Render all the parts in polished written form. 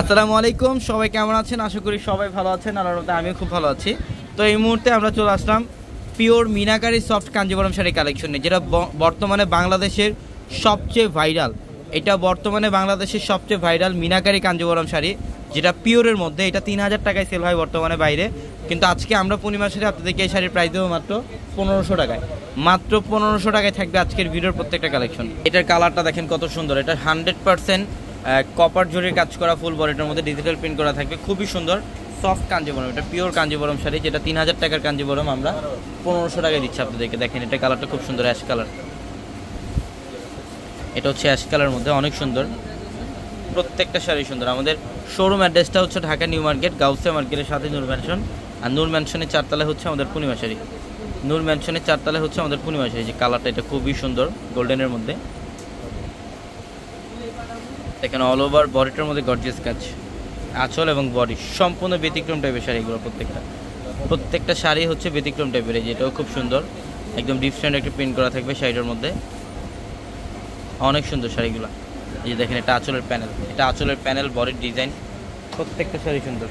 আসসালামু আলাইকুম, সবাই কেমন আছেন? আশা করি সবাই ভালো আছেন। আল্লাহর রহমতে আমিও খুব ভালো আছি। তো এই মুহূর্তে আমরা চলে আসলাম pure meenakari soft Kanjeevaram sari collection নিয়ে, যেটা বর্তমানে বাংলাদেশের সবচেয়ে ভাইরাল। এটা বর্তমানে বাংলাদেশের সবচেয়ে ভাইরাল মিনাকারি কাঞ্জিবরম শাড়ি, যেটা পিওরের মধ্যে। এটা 3000 টাকায় সেল হয় বর্তমানে বাইরে, কিন্তু আজকে আমরা পূর্ণিমা শাড়ি আপনাদেরকে এই শাড়ির প্রাইস দেবো মাত্র 1500 টাকায়। মাত্র 1500 টাকায় থাকবে আজকের ভিডিওর প্রত্যেকটা কালেকশন। এটার কালারটা দেখেন কত সুন্দর। এটা 100% কপার জরির কাজ করা, ফুল বডিটার মধ্যে ডিজিটাল প্রিন্ট করা থাকবে, খুবই সুন্দর সফট কাঞ্জিবরম। এটা পিওর কাঞ্জিবরম শাড়ি, যেটা 3000 টাকার কাঞ্জিবরম আমরা 1500 টাকায় দিচ্ছি আপনাদেরকে। দেখেন এটা কালারটা খুব সুন্দর, অ্যাশ কালার। এটা হচ্ছে অ্যাশ কালারের মধ্যে, অনেক সুন্দর। প্রত্যেকটা শাড়ি সুন্দর। আমাদের শোরুম অ্যাড্রেসটা হচ্ছে ঢাকা নিউ মার্কেট, গাউসিয়া মার্কেটের সাথে নূর ম্যানশন। আর নূর ম্যানশনের 4 তলায় হচ্ছে আমাদের পূর্ণিমা শাড়ি। নূর ম্যানশনের 4 তলায় হচ্ছে আমাদের পূর্ণিমা শাড়ি। যে কালারটা, এটা খুবই সুন্দর, গোল্ডেনের মধ্যে। এখানে অল ওভার বডিটার মধ্যে গর্জিয়াস কাজ, আঁচল এবং বডি সম্পূর্ণ ব্যতিক্রম টাইপের শাড়িগুলো। প্রত্যেকটা শাড়ি হচ্ছে ব্যতিক্রম টাইপের। এই যেটাও খুব সুন্দর, একদম ডিফারেন্ট একটা প্রিন্ট করা থাকবে শাড়িটার মধ্যে, অনেক সুন্দর শাড়িগুলো। এই যে দেখেন, এটা আঁচলের প্যানেল, এটা আঁচলের প্যানেল, বডির ডিজাইন, প্রত্যেকটা শাড়ি সুন্দর।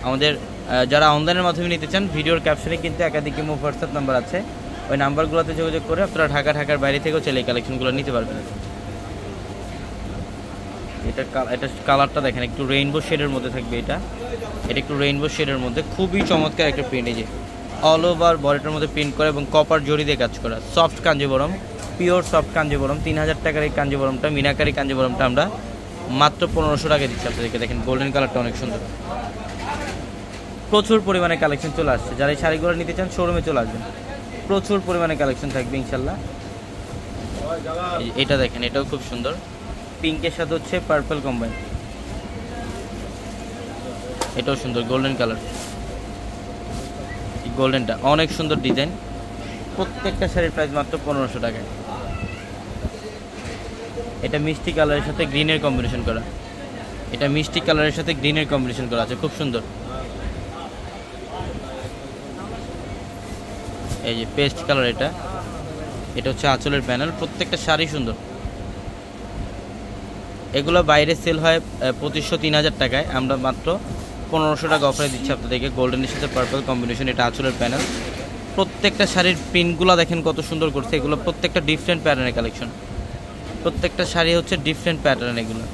আমাদের যারা অনলাইনের মাধ্যমে নিতে চান, ভিডিওর ক্যাপশনে কিন্তু একাধিক ইমো হোয়াটসঅ্যাপ নাম্বার আছে। ওই নাম্বারগুলোতে যোগাযোগ করে আপনারা ঢাকার বাইরে থেকেও চাইলে এই কালেকশনগুলো নিতে পারবেন। এটা কালারটা দেখেন, একটু রেইনবো শেডের মধ্যে থাকবে। এটা একটু রেইনবো শেডের মধ্যে, খুবই চমৎকার একটা প্রিন্ট। এই যে অল ওভার বডিটার মধ্যে প্রিন্ট করা এবং কপার জরি দিয়ে কাজ করা, soft Kanjeevaram, pure soft Kanjeevaram. 3000 টাকার এই কাঞ্জিবরমটা, মিনাকারি কাঞ্জিবরমটা আমরা মাত্র 1500 টাকায় দিচ্ছি আপনাদেরকে। দেখেন গোল্ডেন কালারটা অনেক সুন্দর। প্রচুর পরিমাণে কালেকশন চলে আসছে। যারা এই শাড়িগুলো নিতে চান শোরুমে চলে আসবেন, প্রচুর পরিমাণে কালেকশন থাকবে ইনশাল্লাহ। এটা দেখেন, এটাও খুব সুন্দর, পিঙ্কের সাথে হচ্ছে পার্পল কম্বাইন। এটাও সুন্দর, গোল্ডেন কালার। গোল্ডেনটা অনেক সুন্দর ডিজাইন। প্রত্যেকটা শাড়ির প্রাইস মাত্র 1500 টাকায়। এটা মিষ্টি কালারের সাথে গ্রিনের কম্বিনেশন করা, এটা মিষ্টি কালারের সাথে গ্রিনের কম্বিনেশন করা আছে, খুব সুন্দর। এই যে পেস্ট কালার, এটা হচ্ছে আঁচলের প্যানেল। প্রত্যেকটা শাড়ি সুন্দর। এগুলো বাইরে সেল হয় 2500-3000 টাকায়, আমরা মাত্র 1500 টাকা অফারে দিচ্ছি আপনাদেরকে। গোল্ডেনের সাথে পার্পল কম্বিনেশন, এটা আঁচলের প্যানেল। প্রত্যেকটা শাড়ির প্রিন্টগুলো দেখেন কত সুন্দর করছে। এগুলো প্রত্যেকটা ডিফারেন্ট প্যাটার্নের কালেকশন, প্রত্যেকটা শাড়ি হচ্ছে ডিফারেন্ট প্যাটার্ন। এগুলো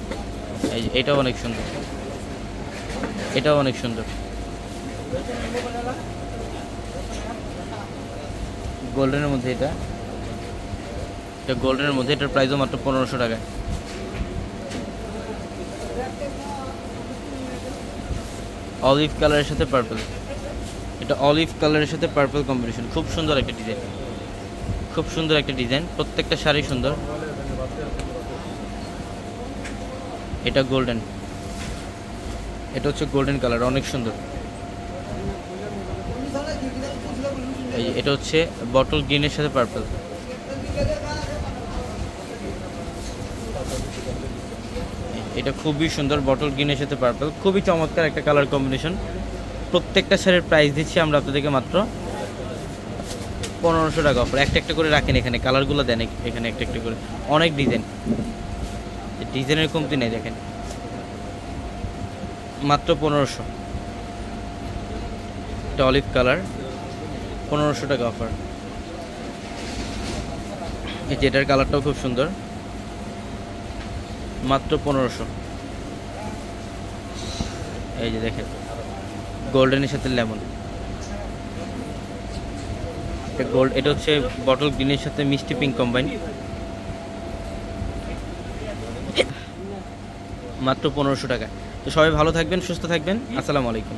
এটাও অনেক সুন্দর, এটাও অনেক সুন্দর। গোল্ডেনের মধ্যে, এটা গোল্ডেনের মধ্যে, এটার প্রাইসও মাত্র 1500 টাকায়। অলিভ কালারের সাথে পার্পল, এটা অলিভ কালারের সাথে পার্পল কম্বিনেশন, খুব সুন্দর একটা ডিজাইন, খুব সুন্দর একটা ডিজাইন। প্রত্যেকটা শাড়ি সুন্দর। এটা গোল্ডেন, এটা হচ্ছে গোল্ডেন কালার, অনেক সুন্দর। এটা হচ্ছে বটল গ্রিনের সাথে পার্পল। এটা খুবই সুন্দর, বটল গ্রিনের সাথে পার্পল, খুবই চমৎকার একটা কালার কম্বিনেশন। প্রত্যেকটা শাড়ির প্রাইস দিচ্ছি আমরা আপনাদেরকে মাত্র 1500 টাকা অফার। একটা করে রাখেন, এখানে কালারগুলো দেন, এখানে একটা করে, অনেক ডিজাইন, ডিজাইনের কমতি নেই। দেখেন মাত্র 1500। এটা অলিভ কালার, 1500 টাকা অফার। এই যে এটার কালারটাও খুব সুন্দর, মাত্র 1500। এই যে দেখেন গোল্ডেনের সাথে লেমন, এটা হচ্ছে বটল গ্রিনের সাথে মিষ্টি পিঙ্ক কম্বাইন, মাত্র 1500 টাকা। তো সবাই ভালো থাকবেন, সুস্থ থাকবেন। আসসালামু আলাইকুম।